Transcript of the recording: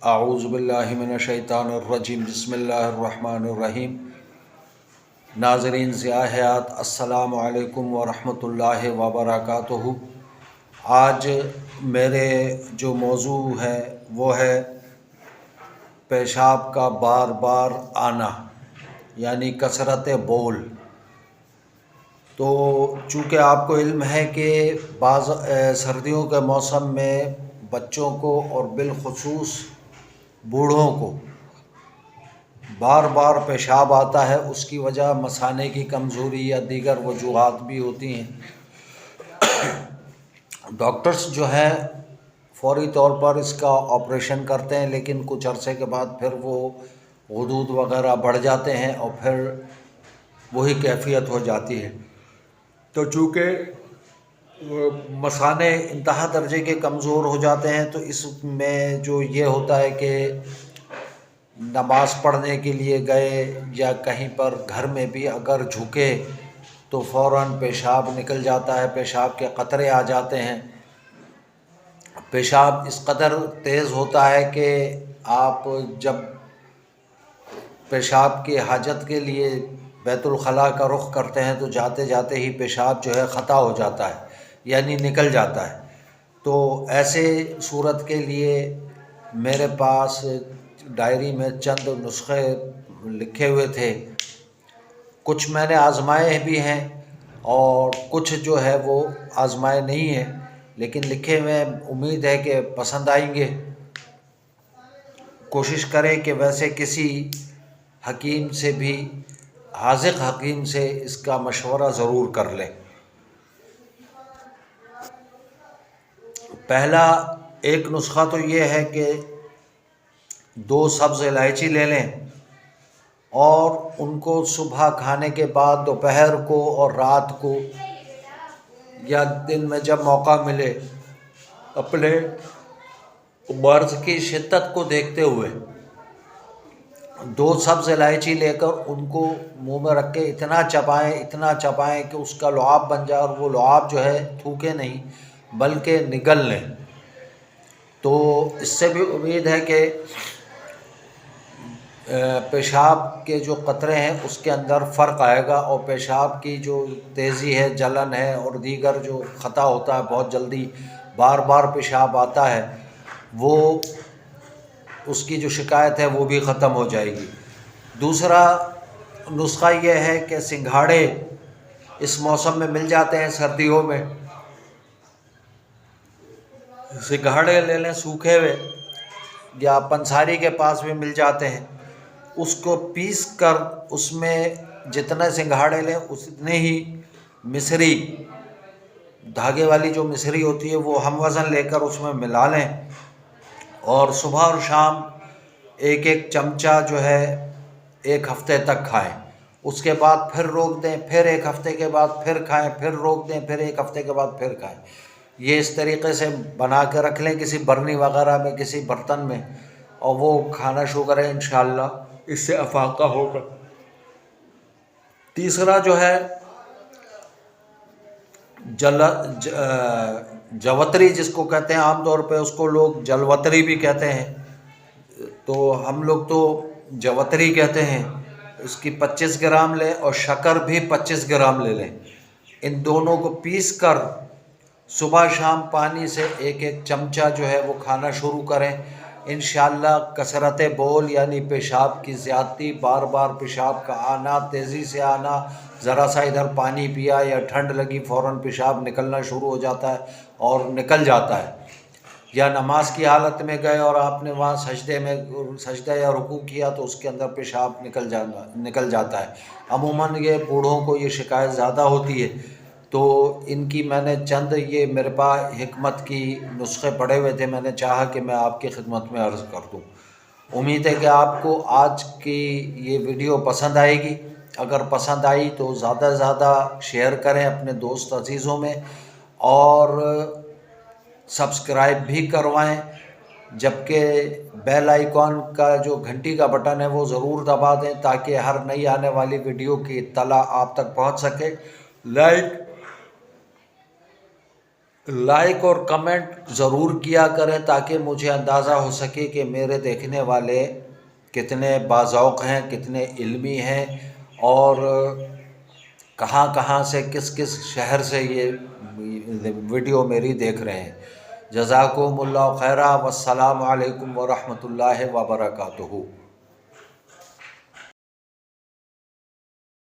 اعوذ باللہ من الشیطان الرجیم بسم اللہ الرحمن الرحیم۔ ناظرین ضیاء حیات، السلام علیکم ورحمۃ اللہ وبرکاتہ۔ آج میرے جو موضوع ہے وہ ہے پیشاب کا بار بار آنا، یعنی کثرت بول۔ تو چونکہ آپ کو علم ہے کہ بعض سردیوں کے موسم میں بچوں کو اور بالخصوص بوڑھوں کو بار بار پیشاب آتا ہے، اس کی وجہ مثانے کی کمزوری یا دیگر وجوہات بھی ہوتی ہیں۔ ڈاکٹرز جو ہیں فوری طور پر اس کا آپریشن کرتے ہیں، لیکن کچھ عرصے کے بعد پھر وہ غدود وغیرہ بڑھ جاتے ہیں اور پھر وہی کیفیت ہو جاتی ہے۔ تو چونکہ مثانے انتہا درجے کے کمزور ہو جاتے ہیں، تو اس میں جو یہ ہوتا ہے کہ نماز پڑھنے کے لیے گئے یا کہیں پر گھر میں بھی اگر جھکے تو فوراً پیشاب نکل جاتا ہے، پیشاب کے قطرے آ جاتے ہیں۔ پیشاب اس قدر تیز ہوتا ہے کہ آپ جب پیشاب کی حاجت کے لیے بیت الخلاء کا رخ کرتے ہیں تو جاتے جاتے ہی پیشاب جو ہے خطا ہو جاتا ہے، یعنی نکل جاتا ہے۔ تو ایسے صورت کے لیے میرے پاس ڈائری میں چند نسخے لکھے ہوئے تھے، کچھ میں نے آزمائے بھی ہیں اور کچھ جو ہے وہ آزمائے نہیں ہیں، لیکن لکھے ہوئے امید ہے کہ پسند آئیں گے۔ کوشش کریں کہ ویسے کسی حکیم سے بھی، حاذق حکیم سے اس کا مشورہ ضرور کر لیں۔ پہلا ایک نسخہ تو یہ ہے کہ 2 سبز الائچی لے لیں اور ان کو صبح کھانے کے بعد دوپہر کو اور رات کو یا دن میں جب موقع ملے اپنے مرض کی شدت کو دیکھتے ہوئے 2 سبز الائچی لے کر ان کو منہ میں رکھ کے اتنا چبائیں کہ اس کا لعاب بن جائے، اور وہ لعاب جو ہے تھوکے نہیں بلکہ نگل لیں۔ تو اس سے بھی امید ہے کہ پیشاب کے جو قطرے ہیں اس کے اندر فرق آئے گا، اور پیشاب کی جو تیزی ہے، جلن ہے اور دیگر جو خطا ہوتا ہے، بہت جلدی بار بار پیشاب آتا ہے، وہ اس کی جو شکایت ہے وہ بھی ختم ہو جائے گی۔ دوسرا نسخہ یہ ہے کہ سنگھاڑے اس موسم میں مل جاتے ہیں، سردیوں میں سنگھاڑے لے لیں سوکھے ہوئے، یا پنساری کے پاس بھی مل جاتے ہیں، اس کو پیس کر اس میں جتنے سنگھاڑے لیں اتنے ہی مصری، دھاگے والی جو مصری ہوتی ہے وہ ہم وزن لے کر اس میں ملا لیں، اور صبح اور شام ایک چمچہ جو ہے 1 ہفتے تک کھائیں۔ اس کے بعد پھر روک دیں، پھر 1 ہفتے کے بعد پھر کھائیں، پھر روک دیں، پھر 1 ہفتے کے بعد پھر کھائیں۔ یہ اس طریقے سے بنا کے رکھ لیں کسی برنی وغیرہ میں، کسی برتن میں، اور وہ کھانا شروع کریں، انشاءاللہ اس سے افاقہ ہوگا۔ تیسرا جو ہے جوتری جس کو کہتے ہیں، عام طور پہ اس کو لوگ جلوتری بھی کہتے ہیں، تو ہم لوگ تو جوتری کہتے ہیں۔ اس کی 25 گرام لیں اور شکر بھی 25 گرام لے لیں۔ ان دونوں کو پیس کر صبح شام پانی سے 1 چمچہ جو ہے وہ کھانا شروع کریں۔ انشاءاللہ کثرت بول یعنی پیشاب کی زیادتی، بار بار پیشاب کا آنا، تیزی سے آنا، ذرا سا ادھر پانی پیا یا ٹھنڈ لگی فوراً پیشاب نکلنا شروع ہو جاتا ہے اور نکل جاتا ہے، یا نماز کی حالت میں گئے اور آپ نے وہاں سجدہ یا رکوع کیا تو اس کے اندر پیشاب نکل جاتا ہے۔ عموماً یہ بوڑھوں کو یہ شکایت زیادہ ہوتی ہے، تو ان کی میں نے چند، یہ میرے پاس حکمت کی نسخے پڑے ہوئے تھے، میں نے چاہا کہ میں آپ کی خدمت میں عرض کر دوں۔ امید ہے کہ آپ کو آج کی یہ ویڈیو پسند آئے گی۔ اگر پسند آئی تو زیادہ سے زیادہ شیئر کریں اپنے دوست عزیزوں میں، اور سبسکرائب بھی کروائیں، جبکہ بیل آئیکن کا جو گھنٹی کا بٹن ہے وہ ضرور دبا دیں تاکہ ہر نئی آنے والی ویڈیو کی اطلاع آپ تک پہنچ سکے۔ لائک اور کمنٹ ضرور کیا کریں تاکہ مجھے اندازہ ہو سکے کہ میرے دیکھنے والے کتنے باذوق ہیں، کتنے علمی ہیں، اور کہاں کہاں سے، کس کس شہر سے یہ ویڈیو میری دیکھ رہے ہیں۔ جزاکم اللہ خیرہ، والسلام علیکم ورحمۃ اللہ وبرکاتہ۔